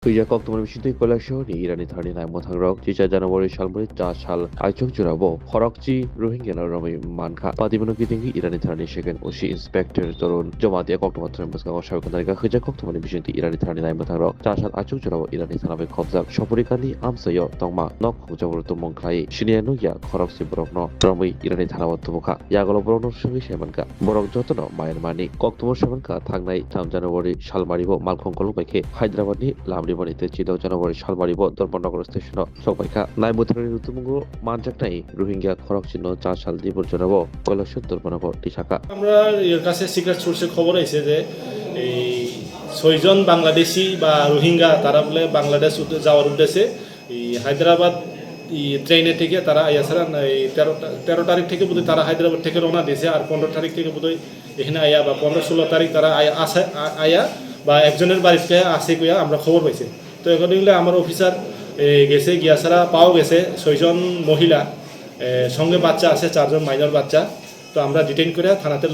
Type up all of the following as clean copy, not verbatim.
Kuyakok teman bisinti koleksyon Irani thani nai mothangrok Chicha January salmuri 4 sal aichok jurabo Khorokchi Rohingya Rami Manka Padimano Kitingi Irani thani second Oshi Inspector Torun Jamatia Kok teman teman Muska Shakanarika Kuyakok teman bisinti Irani thani nai mothangrok 4 sal aichok jurabo Irani thanabe khobjak Shopurikani Amsayo Tongma Nok Jabur Tumong Khai Shinianu Ya Khorokchi Borokno Rami Irani thanawa Tumuka Yagolo Borokno Sungi Shemanka Borok Jotono Mayarmani Kok teman Shemanka Thangnai 3 January Salmaribo Malkhongkolu Baike Hyderabadni Lamribanite Chidao January Salmaribo Dormonogor Station Sobaika Naimutrani Rutumungo Manjaknai Rohingya Khorokchino 4 সাল Dibar জনাবো collection দর্পণাবো টিশাকা আমরা এর কাছে secret সোর্সে খবর আইছে যে এই 6 জন বাংলাদেশি বা রোহিঙ্গা তারা বলে বাংলাদেশ যাওয়ার উদ্দেশ্যে এই হায়দ্রাবাদ ট্রেনে থেকে তারা আইয়াছাড়া 13 তারিখ থেকে বোধহয় তারা হায়দ্রাবাদ থেকে রওনা দিয়েছে আর 15 তারিখ থেকে বোধহয় এখানে আয়া বা 15-16 তারিখ তারা আয়া বা একজনের বাড়িতে আসে কইয়া আমরা খবর পাইছি তো অ্যাকর্ডিংলি আমার অফিসার গেছে গিয়াছাড়া পাও গেছে 6 জন মহিলা সঙ্গে বাচ্চা আছে 4 জন মাইনর বাচ্চা তো আমরা ডিটেইন করে থানাতে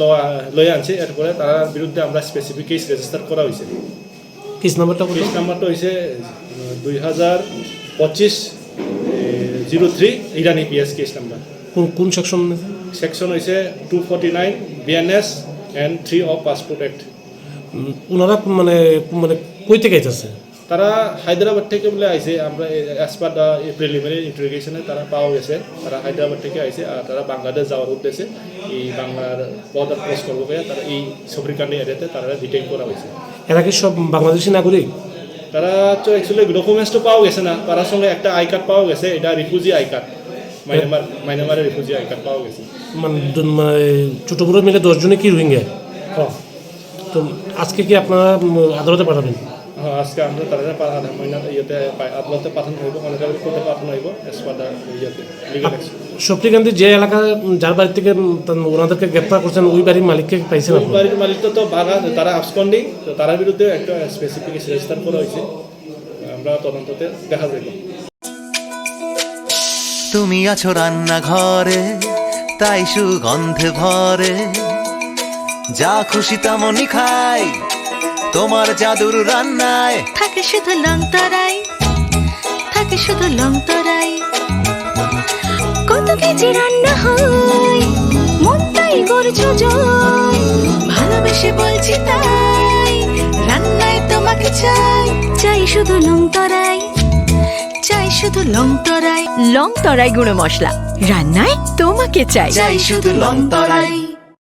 লয়ে আনছি এরপরে তার বিরুদ্ধে আমরা স্পেসিফিক কেস রেজিস্টার করা হয়েছে কেস নাম্বারটা হয়েছে 2025 03 ইরানি পিএস কেস নাম্বার কোন সেকশন হয়েছে 249 BNS and 3 of passport act ওনারা মানে কই থেকে আইতাছে তারা হায়দ্রাবাদ থেকে বলে আইছে আমরা অ্যাজ পার দ্য প্রিলিমিনারি ইন্টারোগেশনে তারা পাওয়া গেছে তারা হায়দ্রাবাদ থেকে আইছে আর তারা বাংলাদেশ যাওয়ার উদ্দেশ্যে এই বাংলার বর্ডার ক্রস করবো তারা এই সফরিকান্ডি এরিয়াতে তারা ডিটেইন করা হয়েছে এরা কি সব বাংলাদেশি নাগরিক তারা তো অ্যাকচুয়ালি ডকুমেন্টস তো পাওয়া গেছে না তার সঙ্গে একটা আই কার্ড পাওয়া গেছে এটা রিফিউজি আই কার্ড মাইনামারের রিফিউজি আই কার্ড পাওয়া গেছে মানে ছোট বড় মিলে 10 জনে কি রোহিঙ্গা হ্যাঁ তো আজকে কি আপনারা আদালতে পাঠাবেন আজকে আমরা তারা ইয়েতে আদালতে পাঠানো হইব অনেক কোর্টে পাঠানো হইব অ্যাজ পার দ্য ইয়েতে লিগ্যাল অ্যাকশন সপ্রিকান্তি যে এলাকা যার বাড়ি থেকে ওনাদেরকে গ্রেফতার করছেন ওই বাড়ির মালিককে পাইছেন ওই বাড়ির মালিক তো তারা আবসকন্ডিং তো তার বিরুদ্ধে একটা স্পেসিফিক রেজিস্টার করা হয়েছে আমরা তদন্ততে দেখা যাবে তুমি আছো রান্নাঘরে তাই সুগন্ধে ভরে যা খুশি তেমনই খাই তোমার জাদুর রান্নায় থাকে শুধু লং তরাই কত কেজি রান্না হয় মনটাই করছো জয় ভালোবেসে বলছি তাই রান্নায় তোমাকে চাই শুধু লং তরাই গুঁড়ো মশলা রান্নায় তোমাকে চাই শুধু লং তরাই।